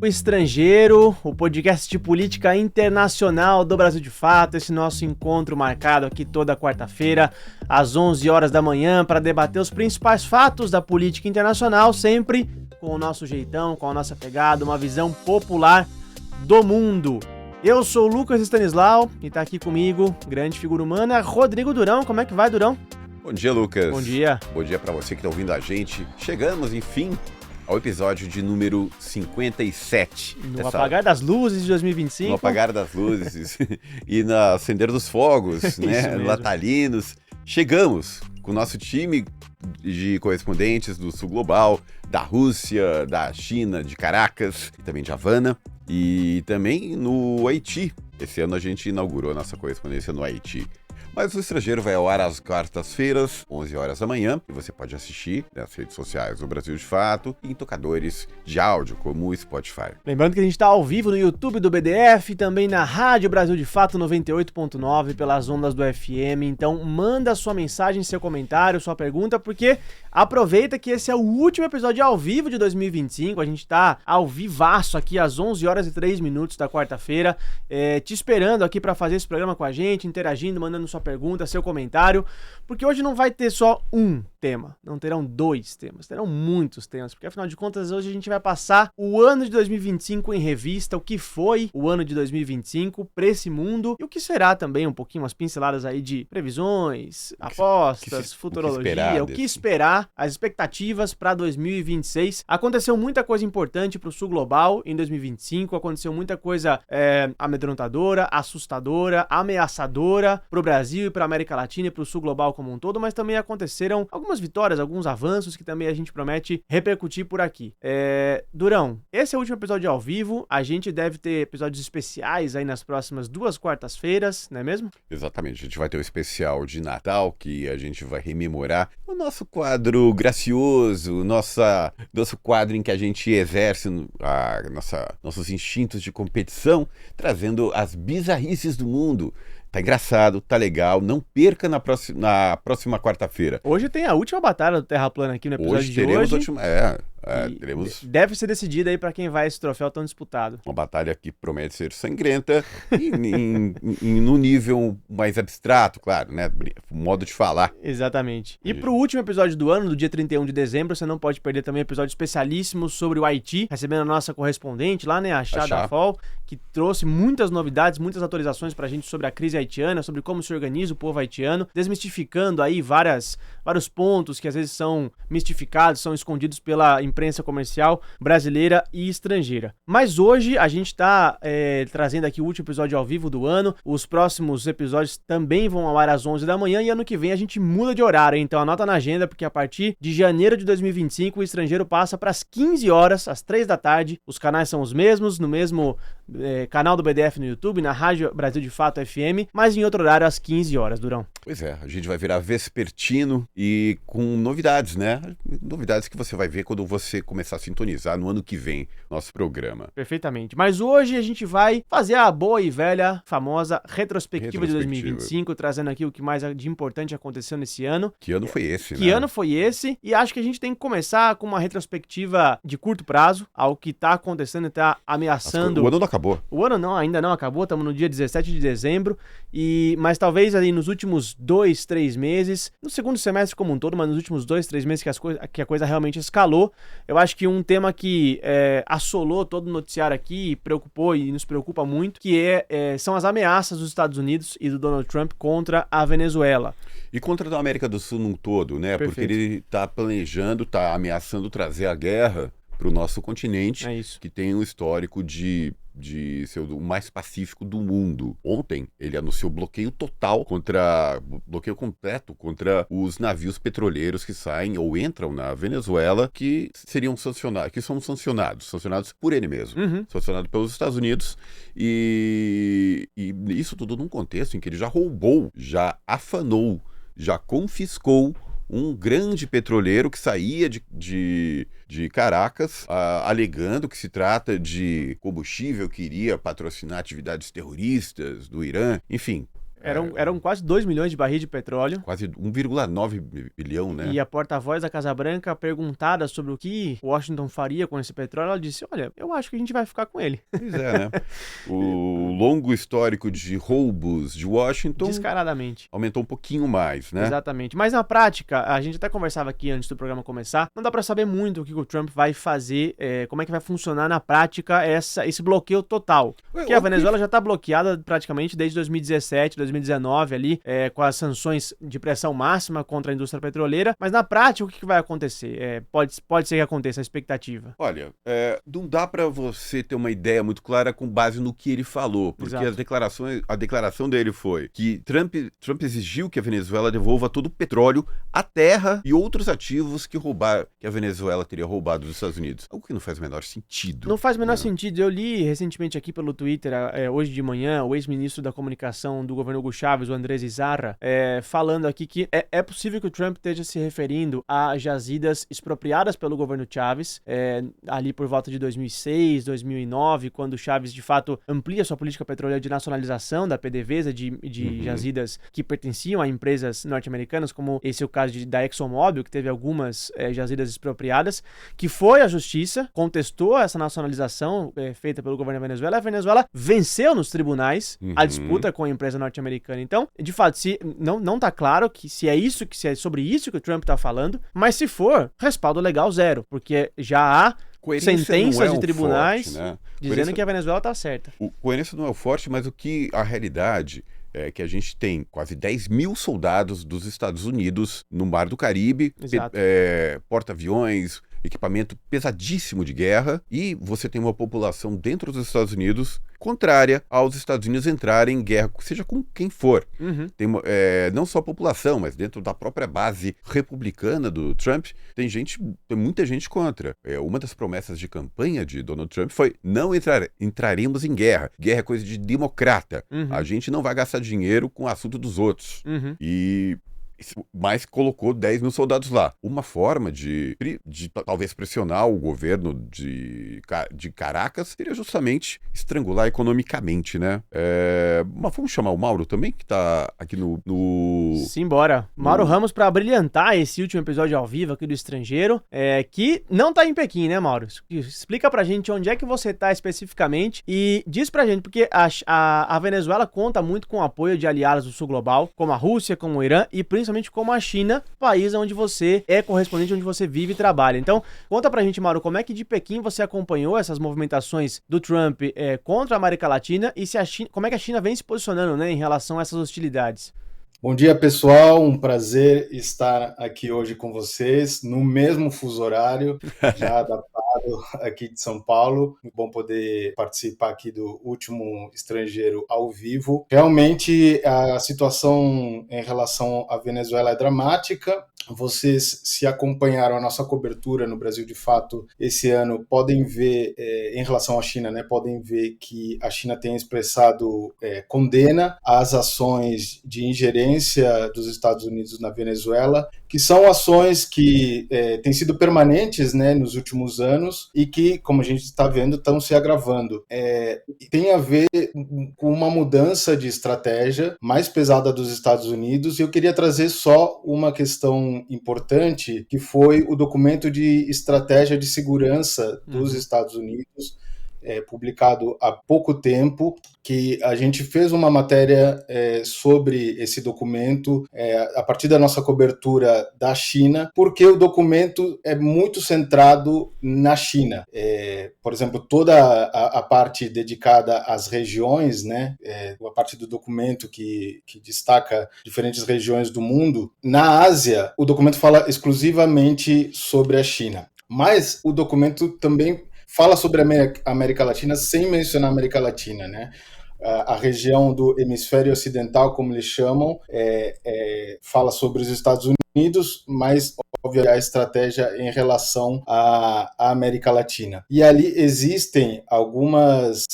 O Estrangeiro, o podcast de política internacional do Brasil de Fato, esse nosso encontro marcado aqui toda quarta-feira, às 11 horas da manhã, para debater os principais fatos da política internacional, sempre com o nosso jeitão, com a nossa pegada, uma visão popular do mundo. Eu sou o Lucas Stanislau e tá aqui comigo, grande figura humana, Rodrigo Durão. Como é que vai, Durão? Bom dia, Lucas. Bom dia. Bom dia pra você que tá ouvindo a gente. Chegamos, enfim, ao episódio de número 57. No apagar das luzes de 2025. No apagar das luzes e no acender dos fogos, né, natalinos. Chegamos com o nosso time de correspondentes do Sul Global, da Rússia, da China, de Caracas e também de Havana. E também no Haiti. Esse ano a gente inaugurou a nossa correspondência no Haiti. Mas o Estrangeiro vai ao ar às quartas-feiras, 11 horas da manhã, e você pode assistir nas redes sociais do Brasil de Fato e em tocadores de áudio, como o Spotify. Lembrando que a gente está ao vivo no YouTube do BDF, também na Rádio Brasil de Fato 98.9, pelas ondas do FM. Então manda sua mensagem, seu comentário, sua pergunta, porque aproveita que esse é o último episódio ao vivo de 2025. A gente está ao vivaço aqui às 11 horas e 3 minutos da quarta-feira, te esperando aqui para fazer esse programa com a gente, interagindo, mandando sua pergunta, seu comentário, porque hoje não vai ter só um tema, não terão dois temas, terão muitos temas, porque afinal de contas hoje a gente vai passar o ano de 2025 em revista, o que foi o ano de 2025 para esse mundo e o que será também um pouquinho, umas pinceladas aí de previsões, apostas, futurologia, o que esperar, as expectativas para 2026. Aconteceu muita coisa importante para o Sul Global em 2025, aconteceu muita coisa amedrontadora, assustadora, ameaçadora para o Brasil e para a América Latina e para o Sul Global como um todo, mas também aconteceram algumas vitórias, alguns avanços que também a gente promete repercutir por aqui. Durão, esse é o último episódio ao vivo, a gente deve ter episódios especiais aí nas próximas 2 quartas-feiras, não é mesmo? Exatamente, a gente vai ter o especial de Natal, que a gente vai rememorar o nosso quadro gracioso, nosso quadro em que a gente exerce nossos instintos de competição, trazendo as bizarrices do mundo. Tá engraçado, tá legal, não perca na próxima quarta-feira. Hoje tem a última batalha do Terra Plana aqui no episódio de hoje. Teremos teremos deve ser decidida aí pra quem vai esse troféu tão disputado. uma batalha que promete ser sangrenta e no nível mais abstrato, claro, né? Modo de falar. Exatamente. E pro último episódio do ano, do dia 31 de dezembro, você não pode perder também um episódio especialíssimo sobre o Haiti, recebendo a nossa correspondente lá, né, a Chá da FOL, que trouxe muitas novidades, muitas atualizações pra gente sobre a crise haitiana, sobre como se organiza o povo haitiano, desmistificando aí vários pontos que às vezes são mistificados, são escondidos pela imprensa comercial brasileira e estrangeira. Mas hoje a gente tá trazendo aqui o último episódio ao vivo do ano. Os próximos episódios também vão ao ar às 11 da manhã e ano que vem a gente muda de horário, hein? Então anota na agenda, porque a partir de janeiro de 2025 o Estrangeiro passa para as 15 horas, às 3 da tarde. Os canais são os mesmos, no mesmo canal do BDF no YouTube, na Rádio Brasil de Fato FM, mas em outro horário às 15 horas, Durão. Pois é, a gente vai virar vespertino e com novidades, né? Novidades que você vai ver quando você começar a sintonizar no ano que vem nosso programa. Perfeitamente. Mas hoje a gente vai fazer a boa e velha, famosa retrospectiva de 2025, trazendo aqui o que mais de importante aconteceu nesse ano. Que ano foi esse, né? Que ano foi esse? E acho que a gente tem que começar com uma retrospectiva de curto prazo, ao que tá acontecendo e tá ameaçando... O ano não acabou. O ano não, ainda não acabou, estamos no dia 17 de dezembro, mas talvez ali nos últimos 2, 3 meses, no segundo semestre como um todo, mas nos últimos 2, 3 meses que a coisa realmente escalou, eu acho que um tema que assolou todo o noticiário aqui, preocupou e nos preocupa muito, que são as ameaças dos Estados Unidos e do Donald Trump contra a Venezuela. E contra a América do Sul num todo, né? Perfeito. Porque ele está planejando, está ameaçando trazer a guerra para o nosso continente, que tem um histórico de ser o mais pacífico do mundo. Ontem, ele anunciou bloqueio completo contra os navios petroleiros que saem ou entram na Venezuela, que seriam sancionados, que são sancionados por ele mesmo, sancionados pelos Estados Unidos, e isso tudo num contexto em que ele já roubou, já afanou, já confiscou um grande petroleiro que saía de Caracas, alegando que se trata de combustível que iria patrocinar atividades terroristas do Irã. Enfim, Eram quase 2 milhões de barris de petróleo. Quase 1,9 bilhão, né? E a porta-voz da Casa Branca, perguntada sobre o que Washington faria com esse petróleo, ela disse, olha, eu acho que a gente vai ficar com ele. Pois é, né? O longo histórico de roubos de Washington... Descaradamente. Aumentou um pouquinho mais, né? Exatamente. Mas na prática, a gente até conversava aqui antes do programa começar, não dá pra saber muito o que o Trump vai fazer, como é que vai funcionar na prática esse bloqueio total. Porque a Venezuela já tá bloqueada praticamente desde 2017, 2019 ali, com as sanções de pressão máxima contra a indústria petroleira, mas na prática o que vai acontecer? Pode ser que aconteça a expectativa. Olha, não dá pra você ter uma ideia muito clara com base no que ele falou, porque a declaração dele foi que Trump exigiu que a Venezuela devolva todo o petróleo, a terra e outros ativos que a Venezuela teria roubado dos Estados Unidos. Algo que não faz o menor sentido. Não faz o menor sentido. Eu li recentemente aqui pelo Twitter, hoje de manhã, o ex-ministro da comunicação do governo Hugo Chávez, o Andrés Izarra, falando aqui que é possível que o Trump esteja se referindo a jazidas expropriadas pelo governo Chávez, ali por volta de 2006, 2009, quando Chávez de fato amplia sua política petroleira de nacionalização da PDVSA, de jazidas que pertenciam a empresas norte-americanas, como esse é o caso da ExxonMobil, que teve algumas jazidas expropriadas, que foi à justiça, contestou essa nacionalização feita pelo governo da Venezuela. A Venezuela venceu nos tribunais a disputa com a empresa norte-americana. Então, de fato, não tá claro se é sobre isso que o Trump tá falando, mas se for, respaldo legal zero, porque já há sentenças de tribunais dizendo que a Venezuela tá certa. Coerência não é o forte, mas a realidade é que a gente tem quase 10 mil soldados dos Estados Unidos no Mar do Caribe, porta-aviões, equipamento pesadíssimo de guerra, e você tem uma população dentro dos Estados Unidos contrária aos Estados Unidos entrarem em guerra, seja com quem for. Tem não só a população, mas dentro da própria base republicana do Trump, tem muita gente contra. Uma das promessas de campanha de Donald Trump foi: não entraremos em guerra. Guerra é coisa de democrata. A gente não vai gastar dinheiro com o assunto dos outros. Mas colocou 10 mil soldados lá. Uma forma de talvez pressionar o governo de Caracas seria justamente estrangular economicamente, né? Mas vamos chamar o Mauro também, que tá aqui no... Simbora. Mauro Ramos, para brilhantar esse último episódio ao vivo aqui do Estrangeiro, que não tá em Pequim, né, Mauro? Explica pra gente onde é que você tá especificamente e diz pra gente, porque a Venezuela conta muito com o apoio de aliados do Sul Global, como a Rússia, como o Irã e principalmente como a China, país onde você é correspondente, onde você vive e trabalha. Então, conta pra gente, Mauro, como é que de Pequim você acompanhou essas movimentações do Trump contra a América Latina e como é que a China vem se posicionando, né, em relação a essas hostilidades? Bom dia, pessoal. Um prazer estar aqui hoje com vocês, no mesmo fuso horário, já adaptado aqui de São Paulo. Muito bom poder participar aqui do último Estrangeiro ao vivo. Realmente, a situação em relação à Venezuela é dramática. Vocês, se acompanharam a nossa cobertura no Brasil de Fato esse ano, podem ver, em relação à China, né, podem ver que a China tem expressado condena às ações de ingerência dos Estados Unidos na Venezuela, que são ações que têm sido permanentes, né, nos últimos anos e que, como a gente está vendo, estão se agravando. Tem a ver com uma mudança de estratégia mais pesada dos Estados Unidos, e eu queria trazer só uma questão importante, que foi o documento de estratégia de segurança dos Estados Unidos, publicado há pouco tempo, que a gente fez uma matéria sobre esse documento a partir da nossa cobertura da China, porque o documento é muito centrado na China. Por exemplo, toda a parte dedicada às regiões, né, a parte do documento que destaca diferentes regiões do mundo. Na Ásia, o documento fala exclusivamente sobre a China, mas o documento também fala sobre a América Latina sem mencionar a América Latina, né? A região do hemisfério ocidental, como eles chamam, fala sobre os Estados Unidos, mas, obviamente, a estratégia em relação à América Latina. E ali existem algumas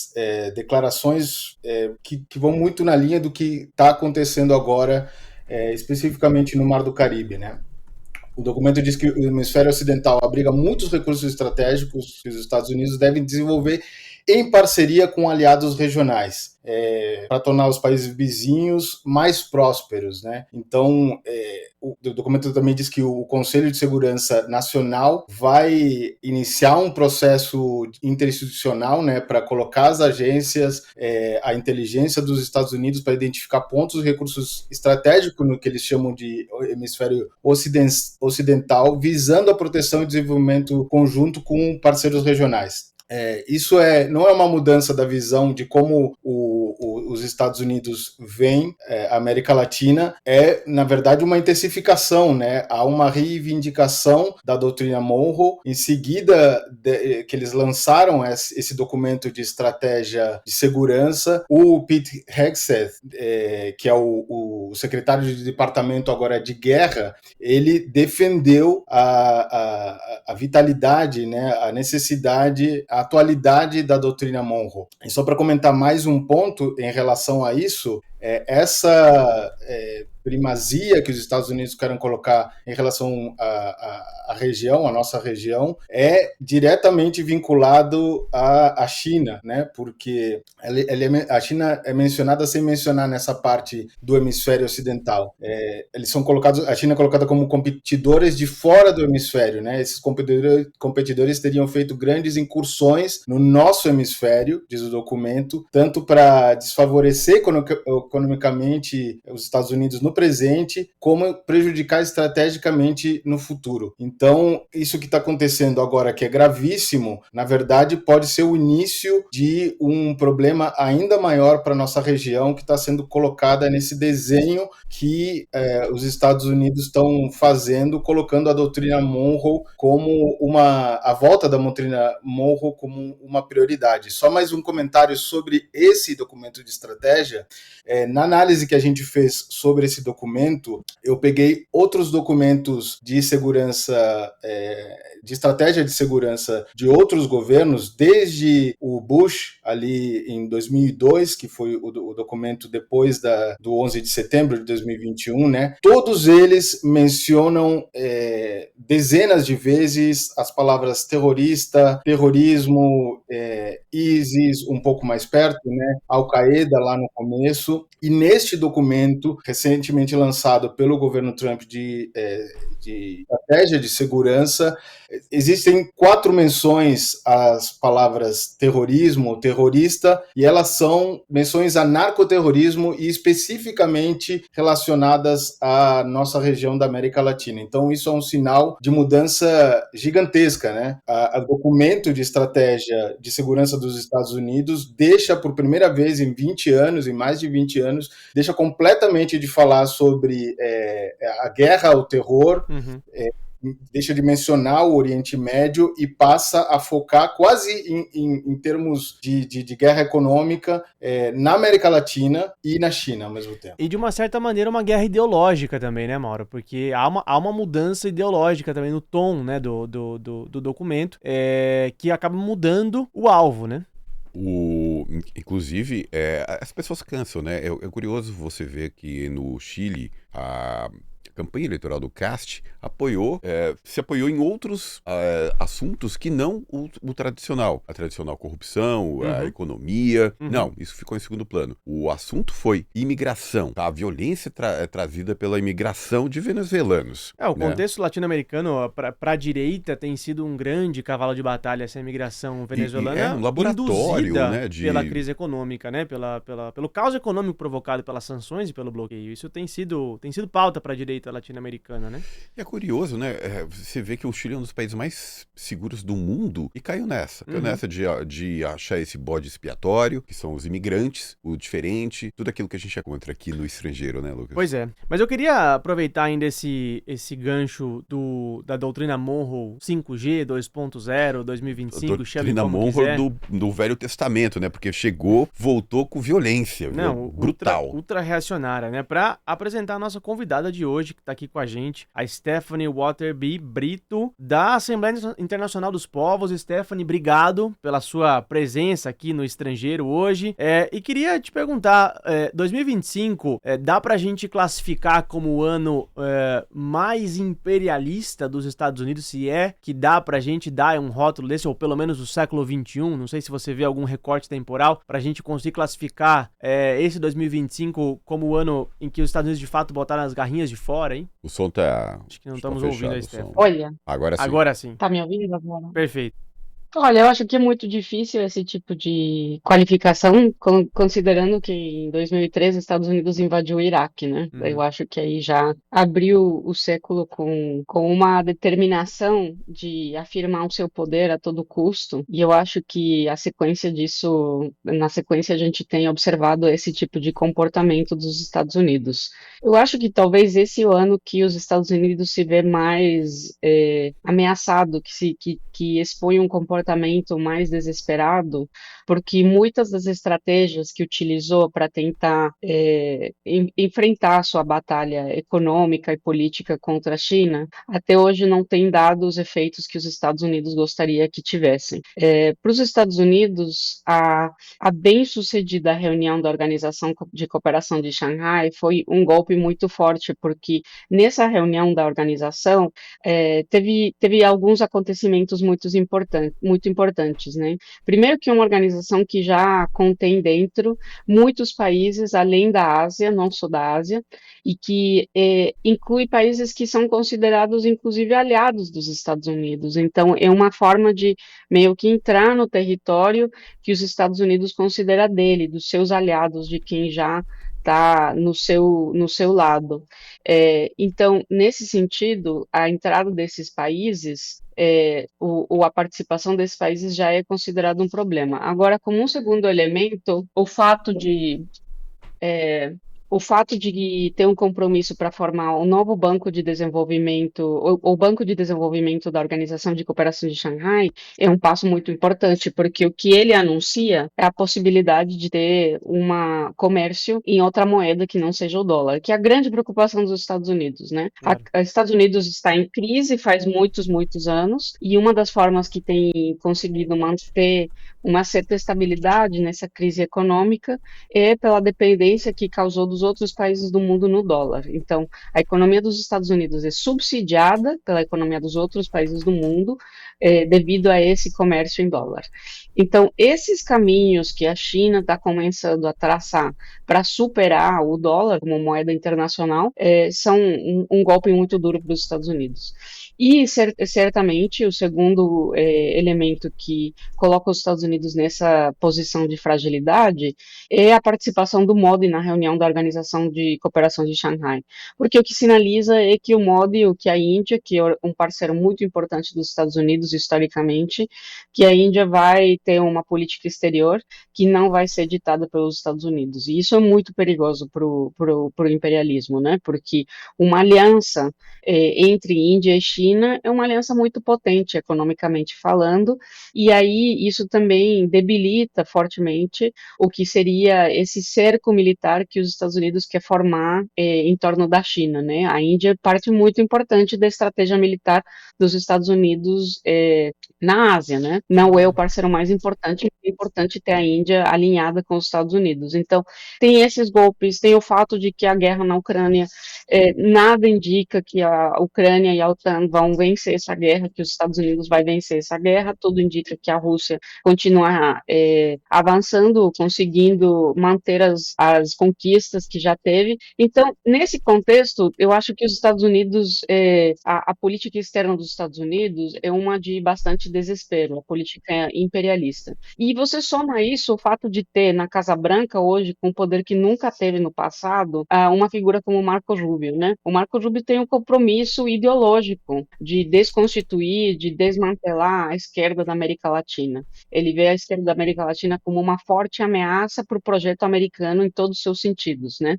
declarações que vão muito na linha do que está acontecendo agora, especificamente no Mar do Caribe, né? O documento diz que o hemisfério ocidental abriga muitos recursos estratégicos que os Estados Unidos devem desenvolver em parceria com aliados regionais. Para tornar os países vizinhos mais prósperos, né? Então, o documento também diz que o Conselho de Segurança Nacional vai iniciar um processo interinstitucional, né, para colocar as agências, a inteligência dos Estados Unidos para identificar pontos e recursos estratégicos no que eles chamam de hemisfério ocidental, visando a proteção e desenvolvimento conjunto com parceiros regionais. Isso não é uma mudança da visão de como os Estados Unidos veem a América Latina, na verdade, uma intensificação, né? Há uma reivindicação da doutrina Monroe. Em seguida, que eles lançaram esse documento de estratégia de segurança, o Pete Hegseth, que é o secretário de departamento agora de guerra, ele defendeu a vitalidade, né? A necessidade, a atualidade da doutrina Monroe. E só para comentar mais um ponto em relação a isso, essa primazia que os Estados Unidos querem colocar em relação à região, a nossa região, é diretamente vinculado à China, né? Porque a China é mencionada sem mencionar nessa parte do hemisfério ocidental. Eles são colocados, a China é colocada como competidores de fora do hemisfério, né? Esses competidores teriam feito grandes incursões no nosso hemisfério, diz o documento, tanto para desfavorecer economicamente os Estados Unidos no presente, como prejudicar estrategicamente no futuro. Então, isso que está acontecendo agora, que é gravíssimo, na verdade, pode ser o início de um problema ainda maior para a nossa região, que está sendo colocada nesse desenho que os Estados Unidos estão fazendo, colocando a doutrina Monroe como a volta da doutrina Monroe como uma prioridade. Só mais um comentário sobre esse documento de estratégia. Na análise que a gente fez sobre esse documento, eu peguei outros documentos de segurança, de estratégia de segurança de outros governos, desde o Bush, ali em 2002, que foi o documento depois do 11 de setembro de 2021, né? Todos eles mencionam dezenas de vezes as palavras terrorista, terrorismo, ISIS, um pouco mais perto, né? Al-Qaeda lá no começo. E neste documento, recentemente lançado pelo governo Trump de estratégia de segurança, existem 4 menções às palavras terrorismo, terrorista, e elas são menções a narcoterrorismo e especificamente relacionadas à nossa região da América Latina. Então, isso é um sinal de mudança gigantesca, né? O documento de estratégia de segurança dos Estados Unidos deixa, por primeira vez em 20 anos, em mais de 20 anos, deixa completamente de falar sobre a guerra ao terror, deixa de mencionar o Oriente Médio e passa a focar quase em termos de guerra econômica na América Latina e na China ao mesmo tempo. E de uma certa maneira uma guerra ideológica também, né, Mauro? Porque há uma mudança ideológica também no tom, né, do documento, que acaba mudando o alvo, né? Inclusive, as pessoas cansam, né? É curioso você ver que no Chile a campanha eleitoral do Cast se apoiou em outros assuntos que não o tradicional. A tradicional corrupção, a economia. Não, isso ficou em segundo plano. O assunto foi imigração, tá? A violência trazida pela imigração de venezuelanos. O contexto latino-americano para a direita tem sido um grande cavalo de batalha essa imigração venezuelana. É um laboratório, né? Pela crise econômica, né? Pelo caos econômico provocado pelas sanções e pelo bloqueio. Isso tem sido pauta para a direita latino-americana, né? É curioso, né? Você vê que o Chile é um dos países mais seguros do mundo e caiu nessa. Caiu nessa de achar esse bode expiatório, que são os imigrantes, o diferente, tudo aquilo que a gente encontra aqui no estrangeiro, né, Lucas? Pois é. Mas eu queria aproveitar ainda esse gancho da doutrina Monroe 5G, 2.0, 2025, chame como quiser. Monroe do Velho Testamento, né? Porque voltou com violência, brutal. Ultra reacionária, né? Para apresentar a nossa convidada de hoje, que está aqui com a gente, a Stephanie Waterby Brito, da Assembleia Internacional dos Povos. Stephanie, obrigado pela sua presença aqui no Estrangeiro hoje. E queria te perguntar, 2025, dá pra gente classificar como o ano mais imperialista dos Estados Unidos, se é que dá pra gente dar um rótulo desse, ou pelo menos do século XXI, não sei se você vê algum recorte temporal, pra gente conseguir classificar esse 2025 como o ano em que os Estados Unidos de fato botaram as garrinhas de fora, hein? O som tá... Acho que não estamos ouvindo a Stephanie. Olha, Agora sim. tá me ouvindo agora? Perfeito. Olha, eu acho que é muito difícil esse tipo de qualificação, considerando que em 2013 os Estados Unidos invadiu o Iraque, né? Eu acho que aí já abriu o século com uma determinação de afirmar o seu poder a todo custo, e eu acho que a sequência disso, na sequência a gente tem observado esse tipo de comportamento dos Estados Unidos. Eu acho que talvez esse é o ano que os Estados Unidos se vê mais ameaçado, que expõe um comportamento mais desesperado, porque muitas das estratégias que utilizou para tentar enfrentar a sua batalha econômica e política contra a China, até hoje não tem dado os efeitos que os Estados Unidos gostaria que tivessem. Para os Estados Unidos, a bem-sucedida reunião da Organização de Cooperação de Xangai foi um golpe muito forte, porque nessa reunião da organização teve alguns acontecimentos muito importantes, né? Primeiro que é uma organização que já contém dentro muitos países além da Ásia, não só da Ásia, e que inclui países que são considerados inclusive aliados dos Estados Unidos. Então é uma forma de meio que entrar no território que os Estados Unidos considera dele, dos seus aliados, de quem já está no seu lado. Então, nesse sentido, a entrada desses países, a participação desses países já é considerado um problema. Agora, como um segundo elemento, o fato de ter um compromisso para formar um novo banco de desenvolvimento, o Banco de Desenvolvimento da Organização de Cooperação de Xangai, é um passo muito importante, porque o que ele anuncia é a possibilidade de ter um comércio em outra moeda que não seja o dólar, que é a grande preocupação dos Estados Unidos, né? Claro. Os Estados Unidos está em crise faz muitos anos, e uma das formas que tem conseguido manter uma certa estabilidade nessa crise econômica é pela dependência que causou dos outros países do mundo no dólar. Então, a economia dos Estados Unidos é subsidiada pela economia dos outros países do mundo devido a esse comércio em dólar. Então, esses caminhos que a China está começando a traçar para superar o dólar como moeda internacional são um golpe muito duro para os Estados Unidos. E, certamente, o segundo elemento que coloca os Estados Unidos nessa posição de fragilidade é a participação do MODI na reunião da Organização de Cooperação de Xangai. Porque o que sinaliza é que o MODI, que a Índia, que é um parceiro muito importante dos Estados Unidos historicamente, que a Índia vai ter uma política exterior que não vai ser ditada pelos Estados Unidos. E isso é muito perigoso para o imperialismo, né? Porque uma aliança entre Índia e China é uma aliança muito potente, economicamente falando, e aí isso também debilita fortemente o que seria esse cerco militar que os Estados Unidos quer formar em torno da China, né? A Índia é parte muito importante da estratégia militar dos Estados Unidos na Ásia, né? Não é o parceiro mais importante, é importante ter a Índia alinhada com os Estados Unidos. Então, tem esses golpes, tem o fato de que a guerra na Ucrânia, nada indica que a Ucrânia e a OTAN vão vencer essa guerra, que os Estados Unidos vai vencer essa guerra, tudo indica que a Rússia continua avançando, conseguindo manter as conquistas que já teve. Então, nesse contexto, eu acho que os Estados Unidos, a política externa dos Estados Unidos é uma de bastante desespero, a política imperialista. E você soma isso, o fato de ter na Casa Branca hoje, com um poder que nunca teve no passado, uma figura como o Marco Rubio, né? O Marco Rubio tem um compromisso ideológico de desconstituir, de desmantelar a esquerda da América Latina. Ele vê a esquerda da América Latina como uma forte ameaça para o projeto americano em todos os seus sentidos, né?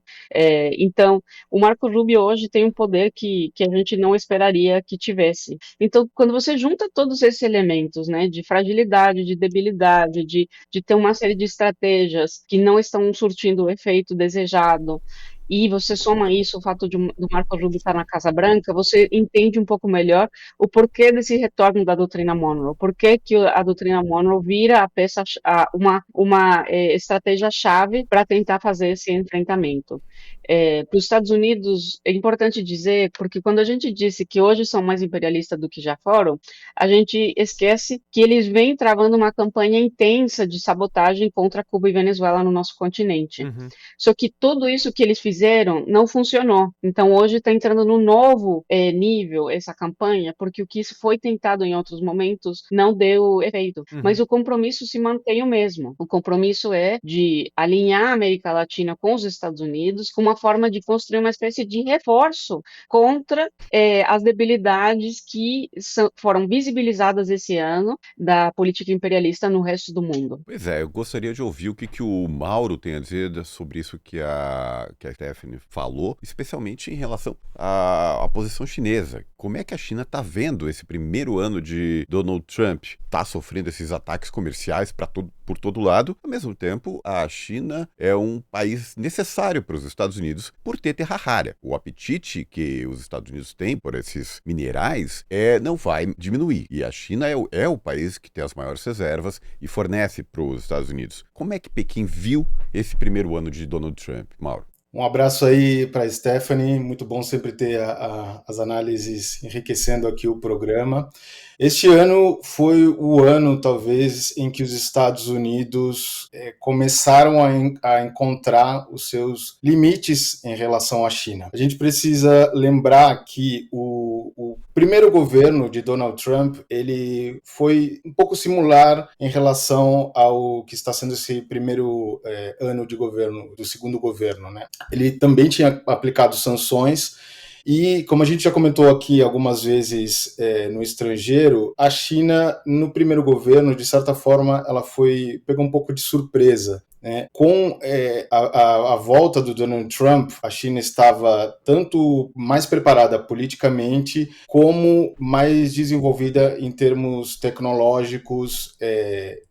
Então, o Marco Rubio hoje tem um poder que a gente não esperaria que tivesse. Então, quando você junta todos esses elementos, né, de fragilidade, de debilidade, de ter uma série de estratégias que não estão surtindo o efeito desejado, e você soma isso, o fato do Marco Rubio estar na Casa Branca, você entende um pouco melhor o porquê desse retorno da doutrina Monroe, por que a doutrina Monroe vira a peça, uma estratégia-chave para tentar fazer esse enfrentamento. Para os Estados Unidos, é importante dizer, porque quando a gente disse que hoje são mais imperialistas do que já foram, a gente esquece que eles vêm travando uma campanha intensa de sabotagem contra Cuba e Venezuela no nosso continente. Uhum. Só que tudo isso que eles fizeram não funcionou. Então, hoje está entrando num novo nível essa campanha, porque o que foi tentado em outros momentos não deu efeito. Uhum. Mas o compromisso se mantém o mesmo. O compromisso é de alinhar a América Latina com os Estados Unidos, com uma forma de construir uma espécie de reforço contra as debilidades que foram visibilizadas esse ano da política imperialista no resto do mundo. Pois é, eu gostaria de ouvir o que o Mauro tem a dizer sobre isso que a Stephanie falou, especialmente em relação à posição chinesa. Como é que a China está vendo esse primeiro ano de Donald Trump? Está sofrendo esses ataques comerciais por todo lado. Ao mesmo tempo, a China é um país necessário para os Estados Unidos por ter terra rara. O apetite que os Estados Unidos têm por esses minerais não vai diminuir. E a China é o país que tem as maiores reservas e fornece para os Estados Unidos. Como é que Pequim viu esse primeiro ano de Donald Trump, Mauro? Um abraço aí para a Stephanie, muito bom sempre ter as análises enriquecendo aqui o programa. Este ano foi o ano, talvez, em que os Estados Unidos começaram a encontrar os seus limites em relação à China. A gente precisa lembrar que o primeiro governo de Donald Trump, ele foi um pouco similar em relação ao que está sendo esse primeiro ano de governo, do segundo governo, né? Ele também tinha aplicado sanções e, como a gente já comentou aqui algumas vezes no estrangeiro, a China, no primeiro governo, de certa forma, ela pegou um pouco de surpresa. Com a volta do Donald Trump, a China estava tanto mais preparada politicamente como mais desenvolvida em termos tecnológicos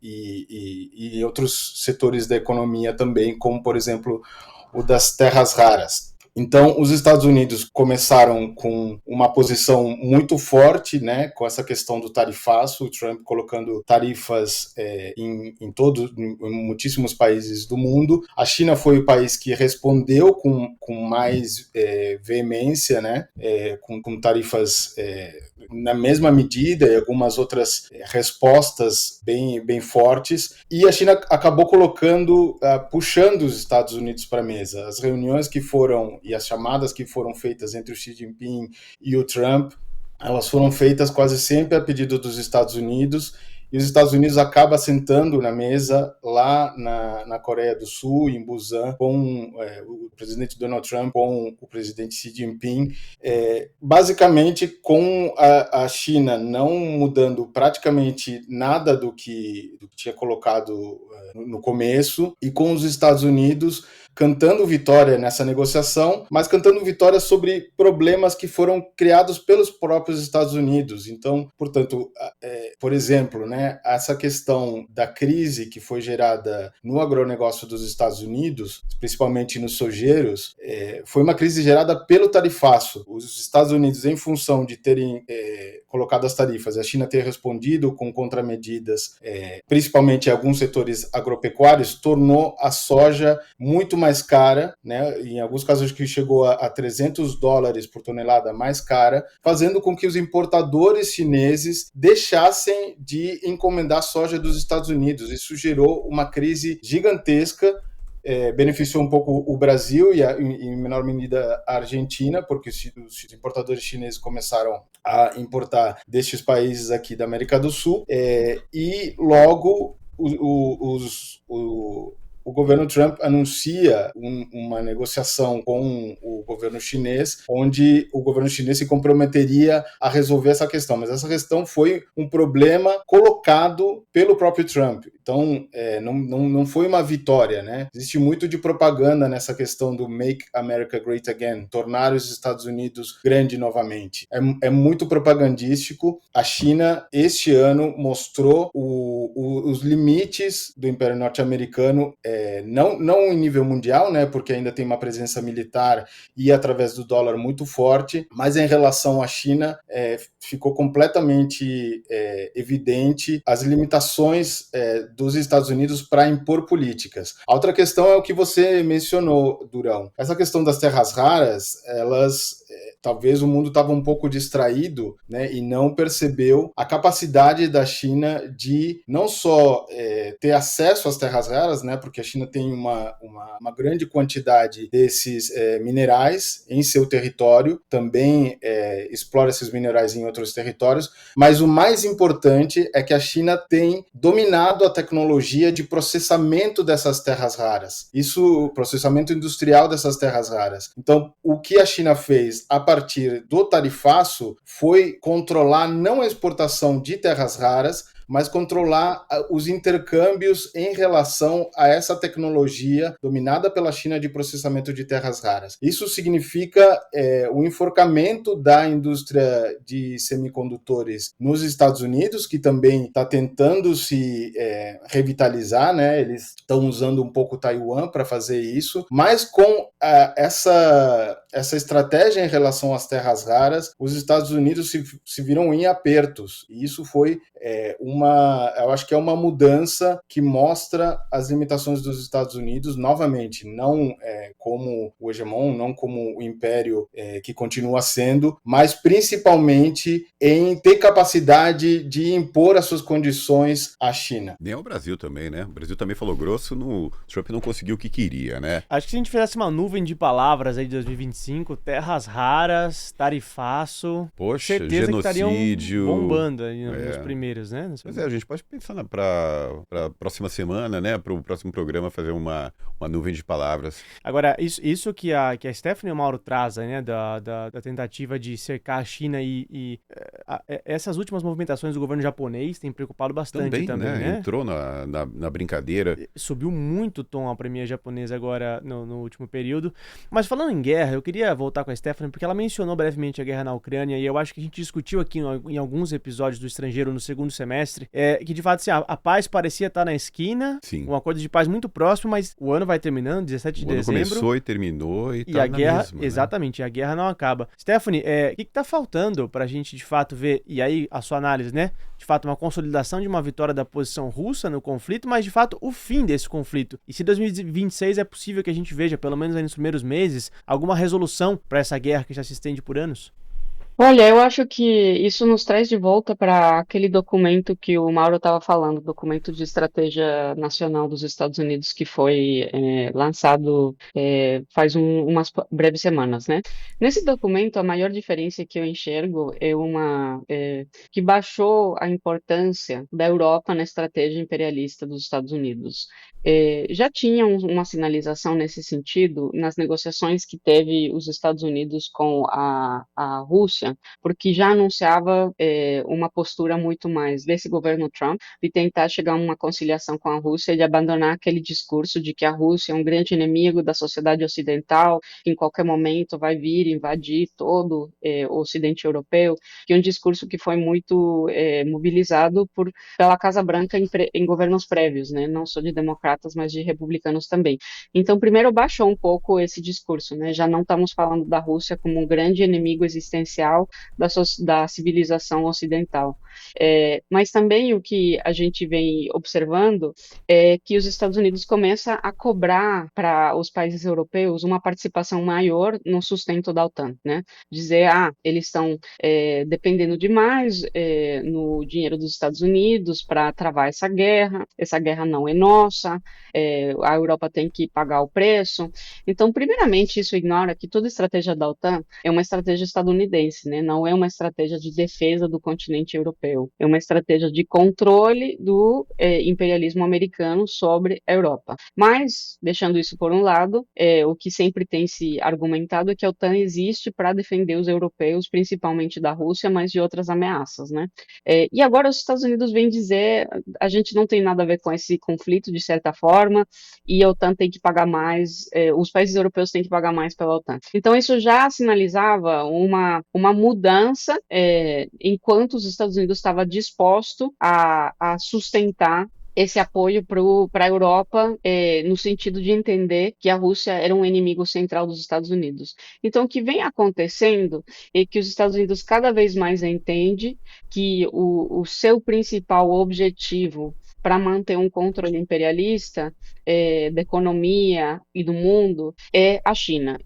e outros setores da economia também, como, por exemplo, o das terras raras. Então, os Estados Unidos começaram com uma posição muito forte, né, com essa questão do tarifaço, o Trump colocando tarifas em muitíssimos países do mundo. A China foi o país que respondeu com mais veemência, né, com tarifas na mesma medida e algumas outras respostas bem fortes. E a China acabou puxando os Estados Unidos para a mesa. As reuniões que foram e as chamadas que foram feitas entre o Xi Jinping e o Trump, elas foram feitas quase sempre a pedido dos Estados Unidos, e os Estados Unidos acabam sentando na mesa lá na Coreia do Sul, em Busan, com o presidente Donald Trump, com o presidente Xi Jinping, basicamente com a China não mudando praticamente nada do que tinha colocado no começo, e com os Estados Unidos cantando vitória nessa negociação, mas cantando vitória sobre problemas que foram criados pelos próprios Estados Unidos. Então, portanto, por exemplo, né, essa questão da crise que foi gerada no agronegócio dos Estados Unidos, principalmente nos sojeiros, foi uma crise gerada pelo tarifaço. Os Estados Unidos, em função de terem colocado as tarifas, a China ter respondido com contramedidas, principalmente em alguns setores agropecuários, tornou a soja muito mais cara, né? Em alguns casos que chegou a $300 por tonelada mais cara, fazendo com que os importadores chineses deixassem de encomendar soja dos Estados Unidos. Isso gerou uma crise gigantesca, beneficiou um pouco o Brasil e, em menor medida, a Argentina, porque os importadores chineses começaram a importar destes países aqui da América do Sul, e logo o governo Trump anuncia uma negociação com o governo chinês, onde o governo chinês se comprometeria a resolver essa questão. Mas essa questão foi um problema colocado pelo próprio Trump. Então, não foi uma vitória, né? Existe muito de propaganda nessa questão do Make America Great Again, tornar os Estados Unidos grande novamente. É muito propagandístico. A China, este ano, mostrou os limites do Império Norte-Americano, não em nível mundial, né? Porque ainda tem uma presença militar e através do dólar muito forte, mas em relação à China, ficou completamente evidente as limitações dos Estados Unidos para impor políticas. A outra questão é o que você mencionou, Durão. Essa questão das terras raras, talvez o mundo estava um pouco distraído, né, e não percebeu a capacidade da China de não só ter acesso às terras raras, né, porque a China tem uma grande quantidade desses minerais em seu território, também explora esses minerais em outros territórios, mas o mais importante é que a China tem dominado a tecnologia de processamento dessas terras raras. O processamento industrial dessas terras raras. Então, o que a China fez a partir do tarifaço foi controlar não a exportação de terras raras, mas controlar os intercâmbios em relação a essa tecnologia dominada pela China de processamento de terras raras. Isso significa o enforcamento da indústria de semicondutores nos Estados Unidos, que também está tentando se revitalizar, né? Eles estão usando um pouco Taiwan para fazer isso, mas com essa estratégia em relação às terras raras, os Estados Unidos se viram em apertos, e isso foi eu acho que é uma mudança que mostra as limitações dos Estados Unidos, novamente, não como o hegemon, não como o império que continua sendo, mas principalmente em ter capacidade de impor as suas condições à China. Nem o Brasil também, né? O Brasil também falou grosso, o Trump não conseguiu o que queria, né? Acho que se a gente fizesse uma nuvem de palavras aí de 2025, terras raras, tarifaço, poxa, certeza genocídio, que estariam bombando aí nos primeiros, né? Pois a gente pode pensar para a próxima semana, né? Para o próximo programa fazer uma nuvem de palavras. Agora, isso que a Stephanie e o Mauro trazem, né? Da tentativa de cercar a China essas últimas movimentações do governo japonês têm preocupado bastante também, né? Entrou na brincadeira. Subiu muito o tom a premier japonesa agora no último período. Mas falando em guerra, eu queria voltar com a Stephanie, porque ela mencionou brevemente a guerra na Ucrânia, e eu acho que a gente discutiu aqui em alguns episódios do Estrangeiro no segundo semestre, que de fato assim, a paz parecia estar na esquina, sim, um acordo de paz muito próximo, mas o ano vai terminando, 17 de dezembro. O ano começou e terminou e tá a guerra, mesma, exatamente, a guerra não acaba. Stephanie, o que tá faltando pra gente de fato ver, e aí a sua análise, né? De fato, uma consolidação de uma vitória da posição russa no conflito, mas de fato o fim desse conflito. E se 2026 é possível que a gente veja, pelo menos aí nos primeiros meses, alguma resolução para essa guerra que já se estende por anos? Olha, eu acho que isso nos traz de volta para aquele documento que o Mauro estava falando, documento de estratégia nacional dos Estados Unidos, que foi lançado faz umas breves semanas, né? Nesse documento, a maior diferença que eu enxergo é que baixou a importância da Europa na estratégia imperialista dos Estados Unidos. Já tinha uma sinalização nesse sentido nas negociações que teve os Estados Unidos com a Rússia, porque já anunciava uma postura muito mais desse governo Trump de tentar chegar a uma conciliação com a Rússia e de abandonar aquele discurso de que a Rússia é um grande inimigo da sociedade ocidental, que em qualquer momento vai vir invadir todo o Ocidente europeu, que é um discurso que foi muito mobilizado pela Casa Branca em governos prévios, né? Não só de democratas, mas de republicanos também. Então, primeiro baixou um pouco esse discurso, né? Já não estamos falando da Rússia como um grande inimigo existencial da civilização ocidental. Mas também o que a gente vem observando é que os Estados Unidos começam a cobrar para os países europeus uma participação maior no sustento da OTAN, né? Dizer, eles estão dependendo demais no dinheiro dos Estados Unidos para travar essa guerra não é nossa, a Europa tem que pagar o preço. Então, primeiramente, isso ignora que toda estratégia da OTAN é uma estratégia estadunidense, interesse, né? Não é uma estratégia de defesa do continente europeu, é uma estratégia de controle do imperialismo americano sobre a Europa. Mas, deixando isso por um lado, o que sempre tem se argumentado é que a OTAN existe para defender os europeus, principalmente da Rússia, mas de outras ameaças, né? E agora os Estados Unidos vêm dizer, a gente não tem nada a ver com esse conflito, de certa forma, e a OTAN tem que pagar mais, os países europeus têm que pagar mais pela OTAN. Então isso já sinalizava uma mudança, enquanto os Estados Unidos estava disposto a sustentar esse apoio para a Europa, no sentido de entender que a Rússia era um inimigo central dos Estados Unidos. Então, o que vem acontecendo é que os Estados Unidos cada vez mais entendem que o seu principal objetivo para manter um controle imperialista da economia e do mundo é a China,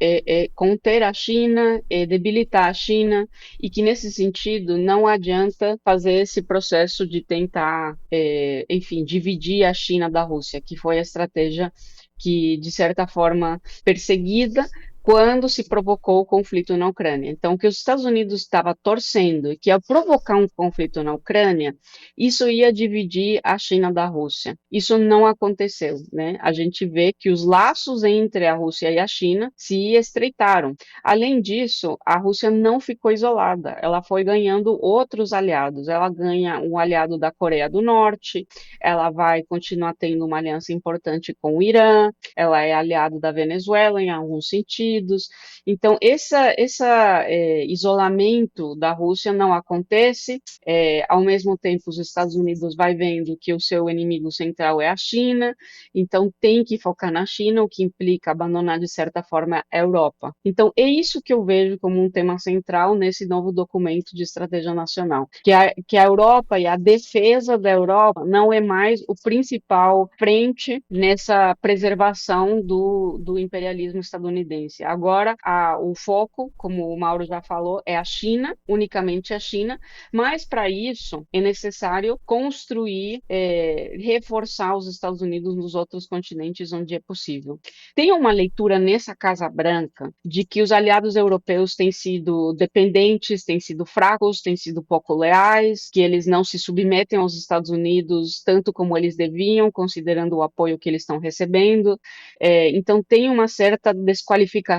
conter a China, debilitar a China, e que nesse sentido não adianta fazer esse processo de tentar, enfim, dividir a China da Rússia, que foi a estratégia que, de certa forma, perseguida quando se provocou o conflito na Ucrânia. Então, o que os Estados Unidos estava torcendo, que ao provocar um conflito na Ucrânia, isso ia dividir a China da Rússia. Isso não aconteceu, né? A gente vê que os laços entre a Rússia e a China se estreitaram. Além disso, a Rússia não ficou isolada, ela foi ganhando outros aliados. Ela ganha um aliado da Coreia do Norte, ela vai continuar tendo uma aliança importante com o Irã, ela é aliada da Venezuela em alguns sentidos. Então, esse isolamento da Rússia não acontece. Ao mesmo tempo, os Estados Unidos vai vendo que o seu inimigo central é a China, então tem que focar na China, o que implica abandonar, de certa forma, a Europa. Então, é isso que eu vejo como um tema central nesse novo documento de estratégia nacional, que a Europa e a defesa da Europa não é mais o principal frente nessa preservação do imperialismo estadunidense. Agora, o foco, como o Mauro já falou, é a China, unicamente a China, mas para isso é necessário construir, reforçar os Estados Unidos nos outros continentes onde é possível. Tem uma leitura nessa Casa Branca de que os aliados europeus têm sido dependentes, têm sido fracos, têm sido pouco leais, que eles não se submetem aos Estados Unidos tanto como eles deviam, considerando o apoio que eles estão recebendo. Então, tem uma certa desqualificação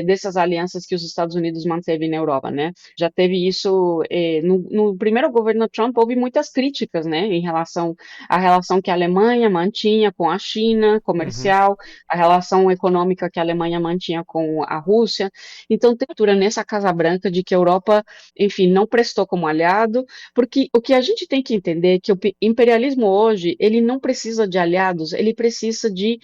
dessas alianças que os Estados Unidos manteve na Europa, né? Já teve isso no primeiro governo Trump, houve muitas críticas, né, em relação à relação que a Alemanha mantinha com a China, comercial, a relação econômica que a Alemanha mantinha com a Rússia. Então, tem leitura nessa Casa Branca de que a Europa, enfim, não prestou como aliado, porque o que a gente tem que entender é que o imperialismo hoje, ele não precisa de aliados, ele precisa de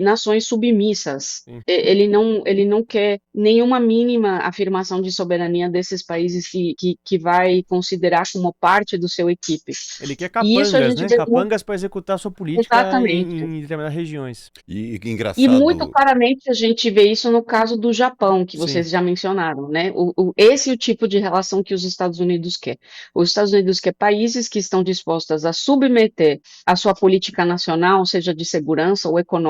nações submissas. Ele não quer nenhuma mínima afirmação de soberania desses países que vai considerar como parte do seu equipe. Ele quer capangas, né? Capangas para executar sua política em determinadas regiões. E engraçado... E muito claramente a gente vê isso no caso do Japão, que vocês já mencionaram, né? Esse é o tipo de relação que os Estados Unidos quer. Os Estados Unidos quer países que estão dispostos a submeter a sua política nacional, seja de segurança ou econômica,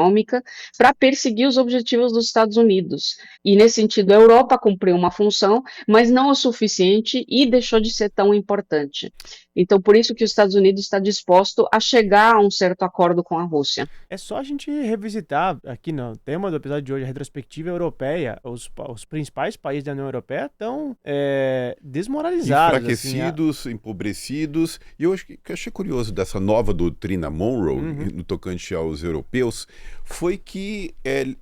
para perseguir os objetivos dos Estados Unidos. E, nesse sentido, a Europa cumpriu uma função, mas não o suficiente e deixou de ser tão importante. Então, por isso que os Estados Unidos está disposto a chegar a um certo acordo com a Rússia. É só a gente revisitar, aqui no tema do episódio de hoje, a retrospectiva europeia. Os principais países da União Europeia estão desmoralizados. Enfraquecidos, empobrecidos. E eu achei curioso dessa nova doutrina Monroe, no tocante aos europeus, foi que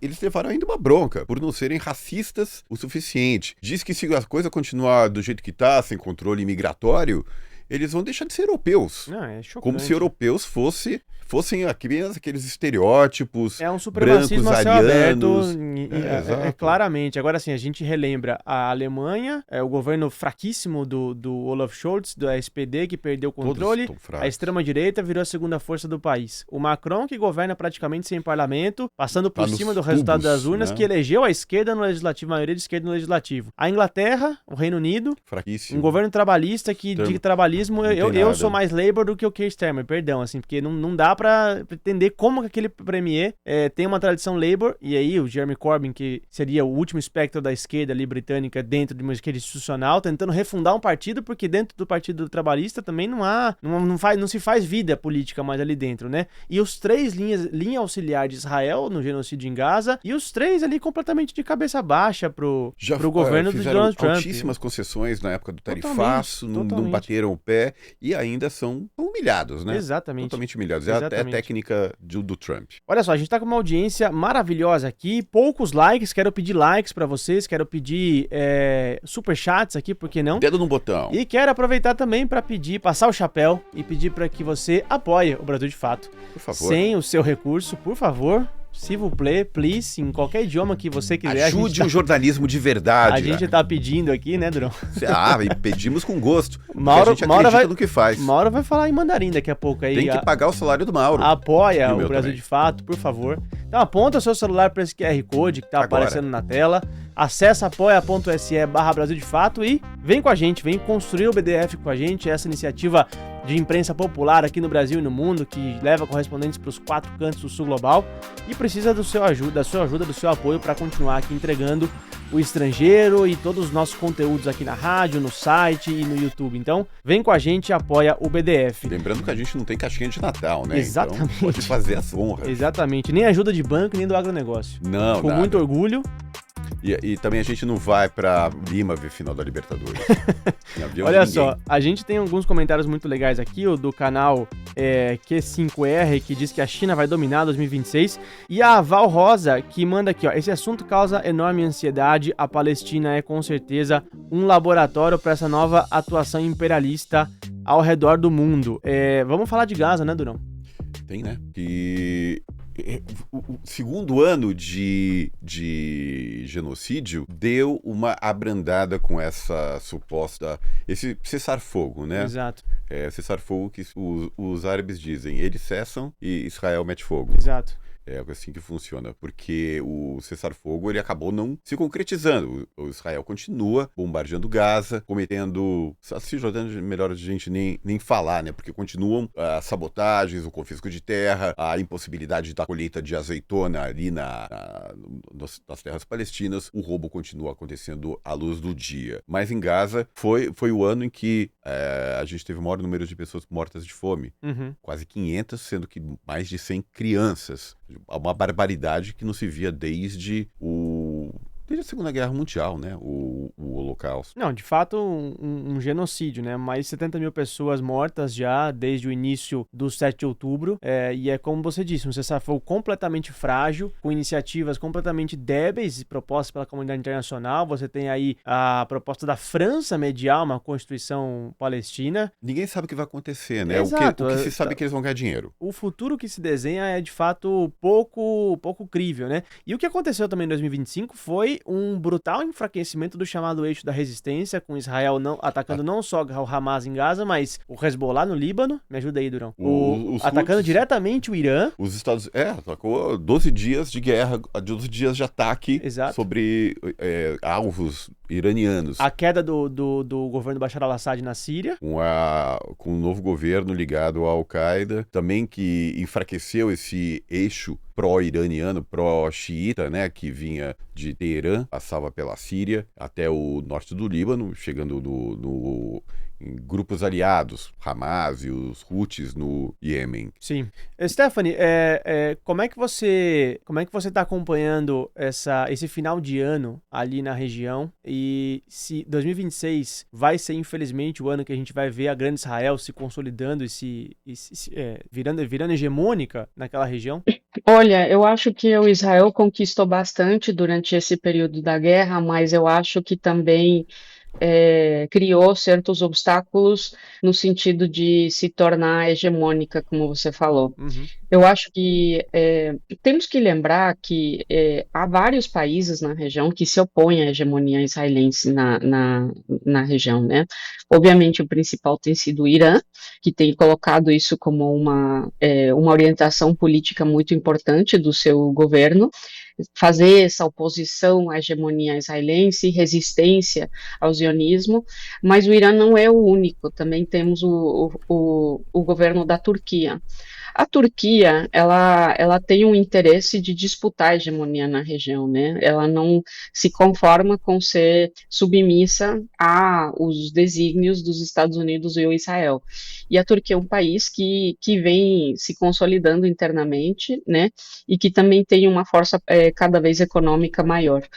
eles levaram ainda uma bronca por não serem racistas o suficiente. Diz que se a coisa continuar do jeito que está, sem controle migratório, eles vão deixar de ser europeus. Não, é chocante. Como se europeus fossem aqueles estereótipos um supremacismo brancos, arianos. Exato. Claramente. Agora, assim, a gente relembra a Alemanha, o governo fraquíssimo do Olaf Scholz, do SPD, que perdeu o controle. A extrema-direita virou a segunda força do país. O Macron, que governa praticamente sem parlamento, passando por cima do resultado das urnas, né? Que elegeu a esquerda no legislativo, a maioria de esquerda no legislativo. A Inglaterra, o Reino Unido, fraquíssimo. Um governo trabalhista que de trabalhismo, eu sou mais Labour do que o Keir Starmer, perdão, assim, porque não dá pra entender como que aquele premier tem uma tradição Labour, e aí o Jeremy Corbyn, que seria o último espectro da esquerda ali britânica dentro de uma esquerda institucional, tentando refundar um partido, porque dentro do Partido Trabalhista também não se faz vida política mais ali dentro, né? E os três linha auxiliar de Israel no genocídio em Gaza, e os três ali completamente de cabeça baixa pro governo do Donald Trump. Altíssimas concessões na época do tarifaço, não bateram o pé e ainda são humilhados, né? Exatamente. Totalmente humilhados. É a técnica do Trump. Olha só, a gente tá com uma audiência maravilhosa aqui, poucos likes, quero pedir likes pra vocês, quero pedir superchats aqui, por que não? Dedo no botão. E quero aproveitar também pra passar o chapéu e pedir pra que você apoie o Brasil de Fato. Por favor. Sem o seu recurso, por favor. S'il vous plaît, please, em qualquer idioma que você quiser. Ajude o jornalismo de verdade. A gente tá pedindo aqui, né, Durão? E pedimos com gosto. Mauro, a gente acredita no que faz. Mauro vai falar em mandarim daqui a pouco aí. Tem que pagar o salário do Mauro. Apoia o Brasil também. De Fato, por favor. Então aponta o seu celular para esse QR Code que tá aparecendo na tela. Acesse apoia.se/Brasil de Fato e vem com a gente, vem construir o BDF com a gente, essa iniciativa de imprensa popular aqui no Brasil e no mundo, que leva correspondentes para os 4 cantos do sul global e precisa da sua ajuda, do seu apoio para continuar aqui entregando o Estrangeiro e todos os nossos conteúdos aqui na rádio, no site e no YouTube. Então, vem com a gente e apoia o BDF. Lembrando que a gente não tem caixinha de Natal, né? Exatamente. Então, pode fazer as honras. Exatamente. Nem ajuda de banco, nem do agronegócio. Não, com muito orgulho. E também a gente não vai pra Lima ver final da Libertadores. Olha só, a gente tem alguns comentários muito legais aqui, o do canal Q5R, que diz que a China vai dominar 2026, e a Val Rosa, que manda aqui, ó, esse assunto causa enorme ansiedade, a Palestina é com certeza um laboratório para essa nova atuação imperialista ao redor do mundo. Vamos falar de Gaza, né, Durão? Tem, né? Que o segundo ano de genocídio deu uma abrandada com essa esse cessar-fogo, né? Exato. Cessar-fogo que os árabes dizem, eles cessam e Israel mete fogo. Exato. É assim que funciona, porque o cessar-fogo ele acabou não se concretizando. O Israel continua bombardeando Gaza, cometendo, se Jordânia, melhor a gente nem falar, né? Porque continuam as sabotagens, o confisco de terra, a impossibilidade da colheita de azeitona ali nas terras palestinas. O roubo continua acontecendo à luz do dia. Mas em Gaza foi o ano em que a gente teve o maior número de pessoas mortas de fome. Uhum. Quase 500, sendo que mais de 100 crianças. Uma barbaridade que não se via desde a Segunda Guerra Mundial, né? O Holocausto. Não, de fato, um genocídio, né? Mais de 70 mil pessoas mortas já desde o início do 7 de outubro. E é como você disse, um cessar-fogo completamente frágil, com iniciativas completamente débeis propostas pela comunidade internacional. Você tem aí a proposta da França mediar uma Constituição palestina. Ninguém sabe o que vai acontecer, né? Exato. O que se sabe é que eles vão ganhar dinheiro. O futuro que se desenha é, de fato, pouco crível, né? E o que aconteceu também em 2025 foi um brutal enfraquecimento do chamado eixo da resistência, com Israel atacando não só o Hamas em Gaza, mas o Hezbollah no Líbano. Me ajuda aí, Durão. Atacando diretamente o Irã. Os Estados... atacou 12 dias de guerra, 12 dias de ataque. Exato. Sobre alvos iranianos. A queda do governo Bashar al-Assad na Síria. Com um novo governo ligado à Al-Qaeda, também que enfraqueceu esse eixo pró-iraniano, pró-xiita, né, que vinha de Teherã, passava pela Síria até o norte do Líbano, chegando em grupos aliados, Hamas e os Houthis no Iêmen. Sim. Stephanie, como é que você está acompanhando esse final de ano ali na região, e se 2026 vai ser, infelizmente, o ano que a gente vai ver a Grande Israel se consolidando e virando hegemônica naquela região? Olha, eu acho que o Israel conquistou bastante durante esse período da guerra, mas eu acho que também criou certos obstáculos no sentido de se tornar hegemônica, como você falou. Uhum. Eu acho que temos que lembrar que há vários países na região que se opõem à hegemonia israelense na região, né? Obviamente, o principal tem sido o Irã, que tem colocado isso como uma orientação política muito importante do seu governo, fazer essa oposição à hegemonia israelense, resistência ao zionismo, mas o Irã não é o único, também temos o governo da Turquia. A Turquia, ela tem um interesse de disputar a hegemonia na região, né? Ela não se conforma com ser submissa aos desígnios dos Estados Unidos e o Israel. E a Turquia é um país que vem se consolidando internamente, né? E que também tem uma força cada vez econômica maior.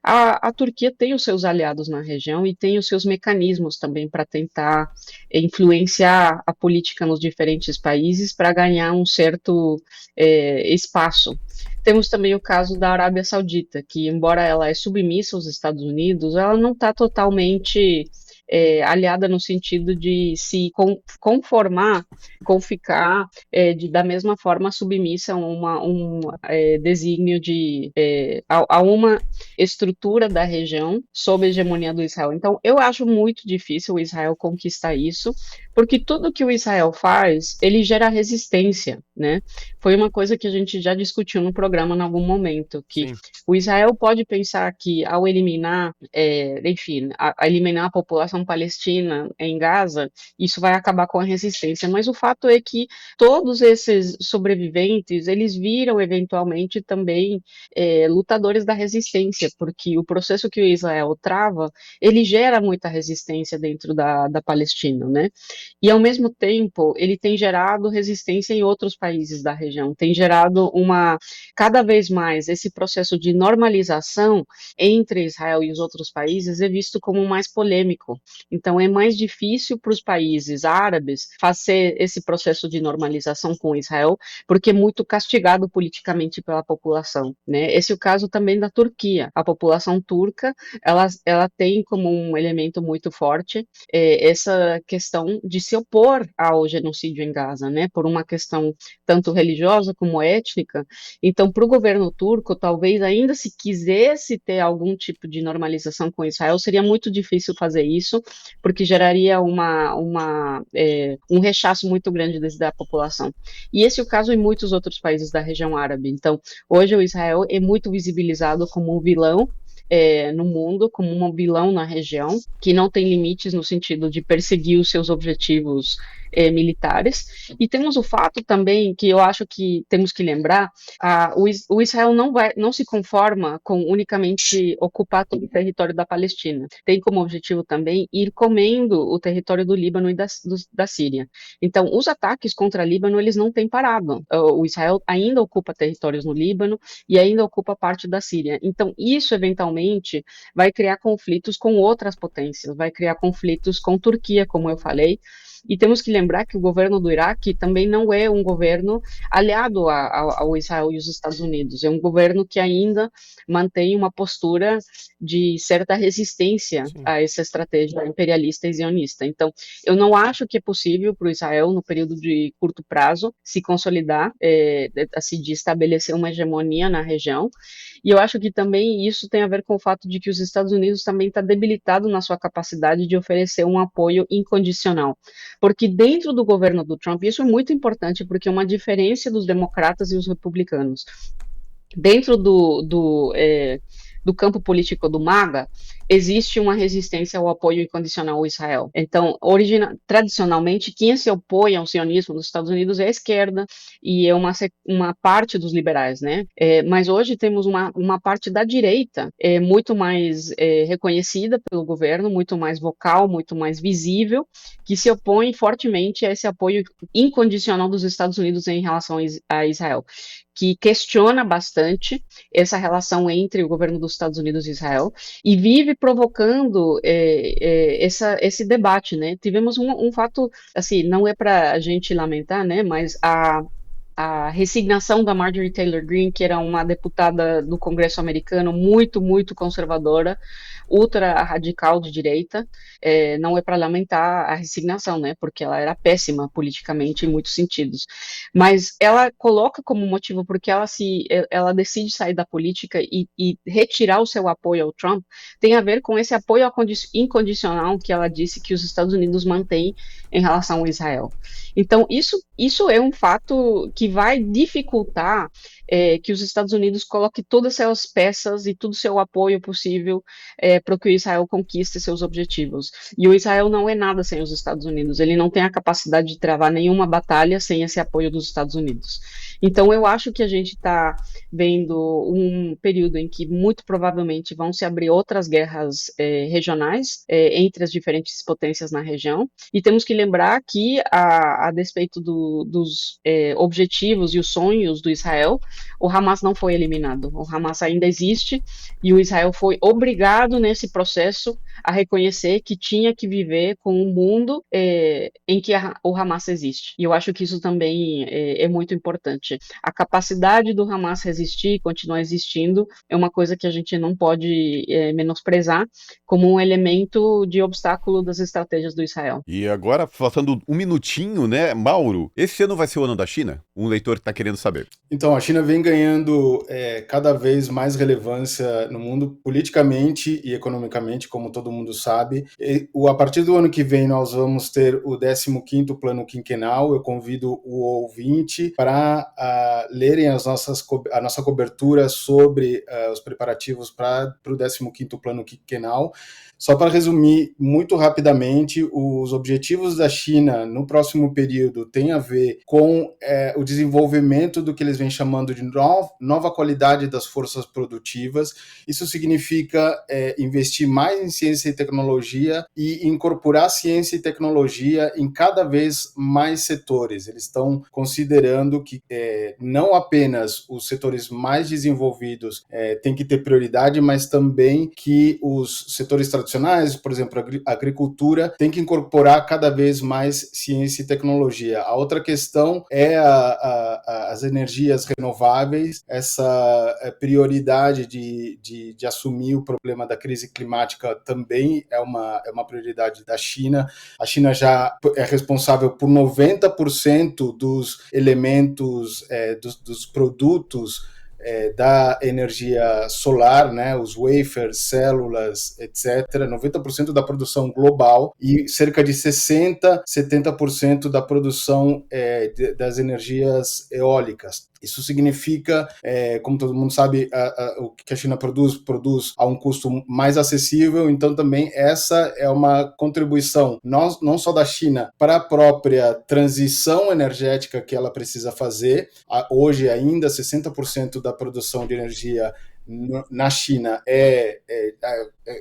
A Turquia tem os seus aliados na região e tem os seus mecanismos também para tentar influenciar a política nos diferentes países para ganhar um certo espaço. Temos também o caso da Arábia Saudita, que, embora ela é submissa aos Estados Unidos, ela não está totalmente aliada no sentido de se conformar com ficar da mesma forma submissa a um desígnio a uma estrutura da região sob a hegemonia do Israel. Então, eu acho muito difícil o Israel conquistar isso, porque tudo que o Israel faz, ele gera resistência, né? Foi uma coisa que a gente já discutiu no programa em algum momento, que o Israel pode pensar que ao eliminar, eliminar a população palestina em Gaza, isso vai acabar com a resistência, mas o fato é que todos esses sobreviventes, eles viram eventualmente também lutadores da resistência, porque o processo que o Israel trava, ele gera muita resistência dentro da Palestina, né? E ao mesmo tempo, ele tem gerado resistência em outros países da região, tem gerado cada vez mais esse processo de normalização entre Israel e os outros países é visto como mais polêmico. Então, é mais difícil para os países árabes fazer esse processo de normalização com Israel, porque é muito castigado politicamente pela população, né? Esse é o caso também da Turquia. A população turca, ela tem como um elemento muito forte essa questão de se opor ao genocídio em Gaza, né? Por uma questão tanto religiosa como étnica. Então, para o governo turco, talvez ainda se quisesse ter algum tipo de normalização com Israel, seria muito difícil fazer isso, porque geraria um rechaço muito grande da população. E esse é o caso em muitos outros países da região árabe. Então, hoje o Israel é muito visibilizado como um vilão no mundo, como um vilão na região, que não tem limites no sentido de perseguir os seus objetivos militares. E temos o fato também que eu acho que temos que lembrar, o Israel não se conforma com unicamente ocupar todo o território da Palestina. Tem como objetivo também ir comendo o território do Líbano e da Síria. Então, os ataques contra o Líbano, eles não têm parado. O Israel ainda ocupa territórios no Líbano e ainda ocupa parte da Síria. Então, isso eventualmente vai criar conflitos com outras potências, vai criar conflitos com Turquia, como eu falei. E temos que lembrar que o governo do Iraque também não é um governo aliado ao Israel e os Estados Unidos. É um governo que ainda mantém uma postura de certa resistência a essa estratégia imperialista e zionista. Então, eu não acho que é possível para o Israel, no período de curto prazo, se consolidar, de estabelecer uma hegemonia na região. E eu acho que também isso tem a ver com o fato de que os Estados Unidos também está debilitado na sua capacidade de oferecer um apoio incondicional. Porque dentro do governo do Trump, isso é muito importante, porque é uma diferença dos democratas e os republicanos. Dentro do campo político do MAGA, existe uma resistência ao apoio incondicional ao Israel. Então, tradicionalmente, quem se opõe ao sionismo nos Estados Unidos é a esquerda e é uma parte dos liberais, né? Mas hoje temos uma parte da direita muito mais reconhecida pelo governo, muito mais vocal, muito mais visível, que se opõe fortemente a esse apoio incondicional dos Estados Unidos em relação a Israel, que questiona bastante essa relação entre o governo dos Estados Unidos e Israel e vive provocando esse debate, né? Tivemos um fato, assim, não é para a gente lamentar, né? Mas a resignação da Marjorie Taylor Greene, que era uma deputada do Congresso americano muito, muito conservadora, ultra radical de direita, não é para lamentar a resignação, né? Porque ela era péssima politicamente em muitos sentidos. Mas ela coloca como motivo porque ela decide sair da política e retirar o seu apoio ao Trump, tem a ver com esse apoio incondicional que ela disse que os Estados Unidos mantêm em relação a Israel. Então, isso é um fato que vai dificultar que os Estados Unidos coloquem todas as peças e todo o seu apoio possível para que o Israel conquiste seus objetivos. E o Israel não é nada sem os Estados Unidos, ele não tem a capacidade de travar nenhuma batalha sem esse apoio dos Estados Unidos. Então, eu acho que a gente está vendo um período em que, muito provavelmente, vão se abrir outras guerras regionais entre as diferentes potências na região, e temos que lembrar que, a despeito dos objetivos e os sonhos do Israel, o Hamas não foi eliminado, o Hamas ainda existe, e o Israel foi obrigado nesse processo a reconhecer que tinha que viver com um mundo em que o Hamas existe. E eu acho que isso também é muito importante. A capacidade do Hamas resistir e continuar existindo é uma coisa que a gente não pode menosprezar como um elemento de obstáculo das estratégias do Israel. E agora, faltando um minutinho, né, Mauro, esse ano vai ser o ano da China? Um leitor está querendo saber. Então, a China vem ganhando cada vez mais relevância no mundo, politicamente e economicamente, como todo mundo sabe. A partir do ano que vem, nós vamos ter o 15º Plano Quinquenal. Eu convido o ouvinte para lerem a nossa cobertura sobre os preparativos para o 15º Plano Quinquenal. Só para resumir muito rapidamente, os objetivos da China no próximo período têm a ver com o desenvolvimento do que eles vêm chamando de nova qualidade das forças produtivas. Isso significa investir mais em ciência e tecnologia e incorporar ciência e tecnologia em cada vez mais setores. Eles estão considerando que não apenas os setores mais desenvolvidos têm que ter prioridade, mas também que os setores tradicionais, por exemplo, a agricultura, tem que incorporar cada vez mais ciência e tecnologia. A outra questão é as energias renováveis, essa prioridade de assumir o problema da crise climática também é uma prioridade da China. A China já é responsável por 90% dos elementos, dos produtos da energia solar, né, os wafers, células, etc., 90% da produção global e cerca de 70% da produção das energias eólicas. Isso significa, como todo mundo sabe, o que a China produz a um custo mais acessível, então também essa é uma contribuição não só da China para a própria transição energética que ela precisa fazer. Hoje ainda 60% da produção de energia na China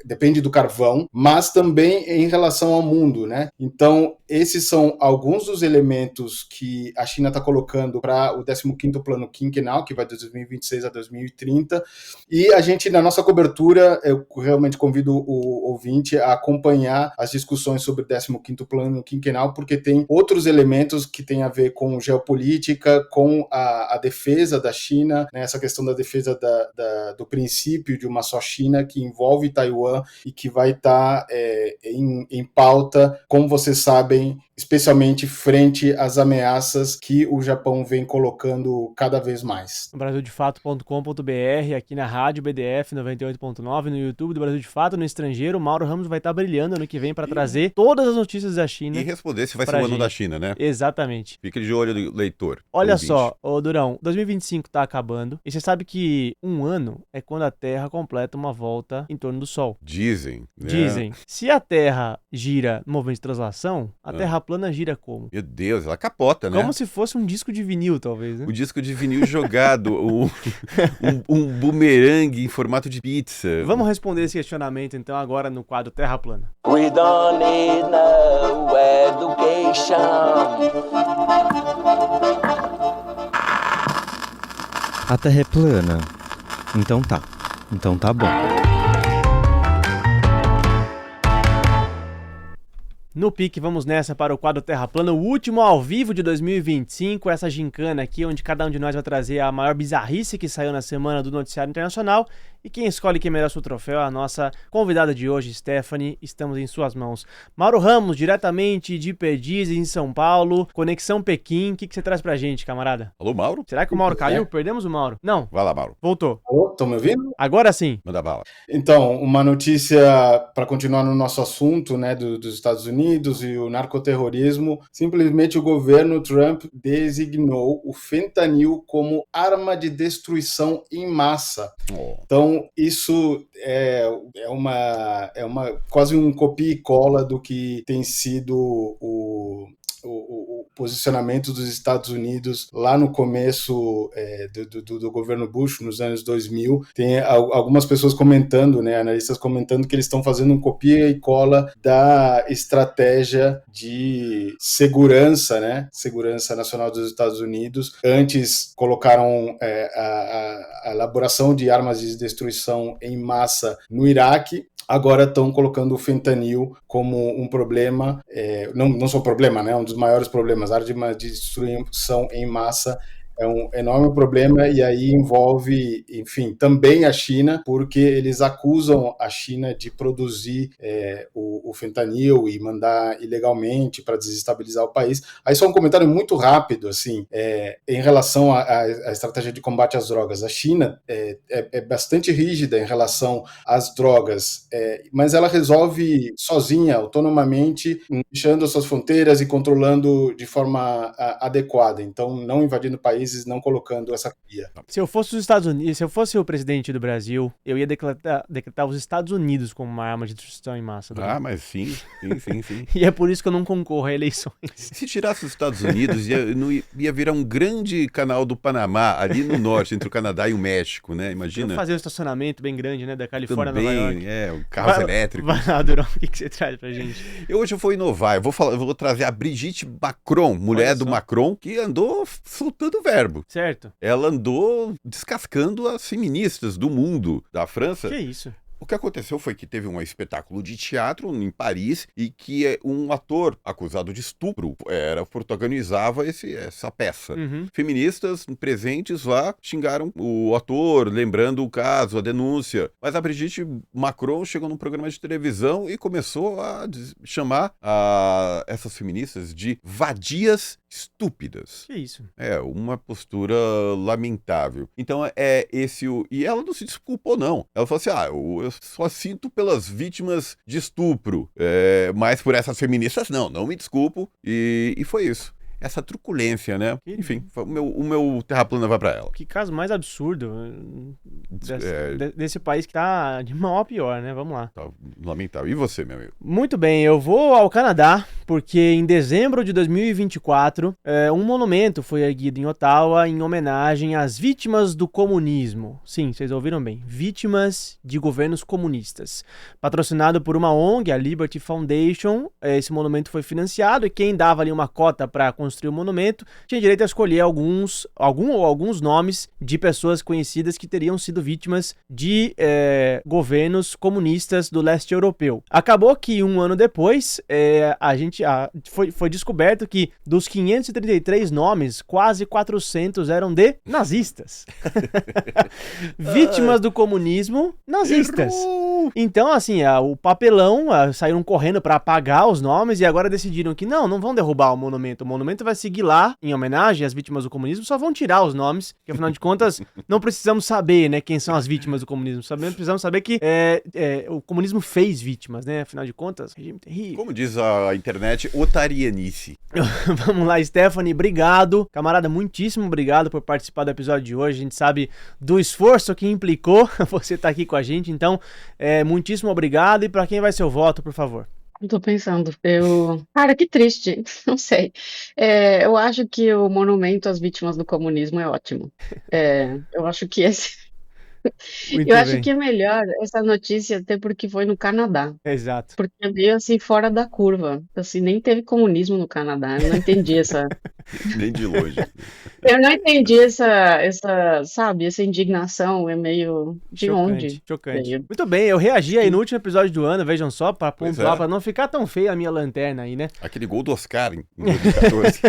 depende do carvão, mas também em relação ao mundo, né? Então, esses são alguns dos elementos que a China está colocando para o 15º Plano Quinquenal, que vai de 2026 a 2030, e a gente, na nossa cobertura, eu realmente convido o ouvinte a acompanhar as discussões sobre o 15º Plano Quinquenal, porque tem outros elementos que têm a ver com geopolítica, com a defesa da China, né? Essa questão da defesa do princípio de uma só China, que envolve Taiwan e que vai estar em pauta, como vocês sabem, especialmente frente às ameaças que o Japão vem colocando cada vez mais. No brasildefato.com.br, aqui na rádio BDF 98.9, no YouTube do Brasil de Fato, no estrangeiro, o Mauro Ramos vai estar brilhando ano que vem para trazer todas as notícias da China. E responder se vai ser o ano da China, né? Exatamente. Fica de olho do leitor. Olha só, ô Durão, 2025 tá acabando e você sabe que um ano é quando a Terra completa uma volta em torno do Sol. Dizem, né? Dizem. Se a Terra gira no movimento de translação, a Terra plana gira como? Meu Deus, ela capota, né? Como se fosse um disco de vinil, talvez, né? O disco de vinil jogado, um bumerangue em formato de pizza. Vamos responder esse questionamento, então, agora no quadro Terra Plana. We don't need no education. A Terra é plana. Então tá bom. No pique, vamos nessa para o quadro Terra Plana, o último ao vivo de 2025, essa gincana aqui, onde cada um de nós vai trazer a maior bizarrice que saiu na semana do noticiário internacional, e quem escolhe quem merece o troféu é a nossa convidada de hoje, Stephanie, estamos em suas mãos. Mauro Ramos, diretamente de Perdizes, em São Paulo, Conexão Pequim, o que você traz pra gente, camarada? Alô, Mauro? Será que o Mauro caiu? Perdemos o Mauro? Não. Vai lá, Mauro. Voltou. Estão me ouvindo? Agora sim. Manda bala. Então, uma notícia para continuar no nosso assunto, né, dos Estados Unidos. Unidos e o narcoterrorismo, simplesmente o governo Trump designou o fentanil como arma de destruição em massa. Então, isso é quase um copia e cola do que tem sido o posicionamento dos Estados Unidos lá no começo do governo Bush, nos anos 2000. Tem algumas pessoas comentando, né, analistas comentando que eles estão fazendo um copia e cola da estratégia de segurança, né, segurança nacional dos Estados Unidos. Antes colocaram a elaboração de armas de destruição em massa no Iraque. Agora estão colocando o fentanil como um problema, não só um problema, né? Um dos maiores problemas. A arma de destruição em massa é um enorme problema e aí envolve, enfim, também a China, porque eles acusam a China de produzir o fentanil e mandar ilegalmente para desestabilizar o país. Aí só um comentário muito rápido, assim, em relação à estratégia de combate às drogas. A China é bastante rígida em relação às drogas, mas ela resolve sozinha, autonomamente, fechando as suas fronteiras e controlando de forma adequada. Então, não invadindo países, não colocando essa cria. Se eu fosse os Estados Unidos, se eu fosse o presidente do Brasil, eu ia decretar os Estados Unidos como uma arma de destruição em massa. Mas sim. E é por isso que eu não concorro a eleições. Se tirasse os Estados Unidos, ia virar um grande canal do Panamá, ali no norte, entre o Canadá e o México, né? Imagina. Fazer um estacionamento bem grande, né? Da Califórnia a Nova York. Carros elétricos. Vai lá, Durão, o que você traz pra gente? Hoje eu vou inovar, eu vou trazer a Brigitte Macron, mulher do Macron, que andou soltando verbo. Certo. Ela andou descascando as feministas do mundo, da França. Que isso? O que aconteceu foi que teve um espetáculo de teatro em Paris e que um ator acusado de estupro protagonizava essa peça. Uhum. Feministas presentes lá xingaram o ator, lembrando o caso, a denúncia. Mas a Brigitte Macron chegou num programa de televisão e começou a chamar essas feministas de vadias estúpidas. Que isso? Uma postura lamentável. Então e ela não se desculpou, não. Ela falou assim, eu só sinto pelas vítimas de estupro, mas por essas feministas não me desculpo, e foi isso. Essa truculência, né? Enfim, o meu terra plana vai pra ela. Que caso mais absurdo desse país que tá de mal a pior, né? Vamos lá. Tá lamentável. E você, meu amigo? Muito bem, eu vou ao Canadá, porque em dezembro de 2024, um monumento foi erguido em Ottawa em homenagem às vítimas do comunismo. Sim, vocês ouviram bem. Vítimas de governos comunistas. Patrocinado por uma ONG, a Liberty Foundation, esse monumento foi financiado e quem dava ali uma cota para construir o monumento tinha direito a escolher alguns nomes de pessoas conhecidas que teriam sido vítimas de governos comunistas do leste europeu. Acabou que um ano depois foi descoberto que dos 533 nomes, quase 400 eram de nazistas. Vítimas do comunismo nazistas. Errou! Então, assim, o papelão, saíram correndo para apagar os nomes e agora decidiram que não vão derrubar o monumento. O monumento vai seguir lá, em homenagem às vítimas do comunismo, só vão tirar os nomes, porque afinal de contas, não precisamos saber, né, quem são as vítimas do comunismo. Precisamos saber que o comunismo fez vítimas, né, afinal de contas, regime terrível. Como diz a internet, otarianice. Vamos lá, Stephanie, obrigado. Camarada, muitíssimo obrigado por participar do episódio de hoje. A gente sabe do esforço que implicou você estar aqui com a gente, então, muitíssimo obrigado. E para quem vai ser o voto, por favor? Tô pensando, Cara, que triste, não sei. Eu acho que o monumento às vítimas do comunismo é ótimo. Eu acho que acho que é melhor essa notícia até porque foi no Canadá. Exato. Porque é meio assim fora da curva. Assim, nem teve comunismo no Canadá. Eu não entendi essa. Nem de longe. Eu não entendi essa indignação. É meio de chocante, onde? Chocante. Veio. Muito bem, eu reagi aí no último episódio do ano, vejam só, pra pontuar, é. pra não ficar tão feia a minha lanterna aí, né? Aquele gol do Oscar em 2014.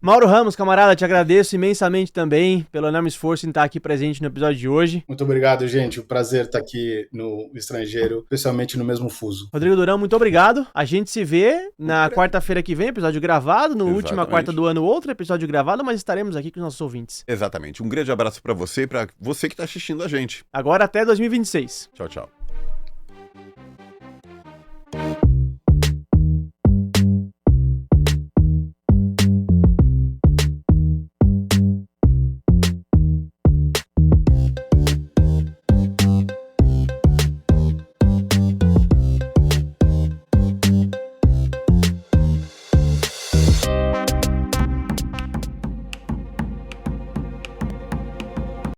Mauro Ramos, camarada, te agradeço imensamente também pelo enorme esforço em estar aqui presente no episódio de hoje. Muito obrigado, gente. O prazer estar aqui no estrangeiro, especialmente no mesmo fuso. Rodrigo Durão, muito obrigado. A gente se vê na quarta-feira que vem, episódio gravado. No última quarta do ano, outro episódio gravado, mas estaremos aqui com os nossos ouvintes. Exatamente. Um grande abraço pra você e pra você que tá assistindo a gente. Agora até 2026. Tchau, tchau.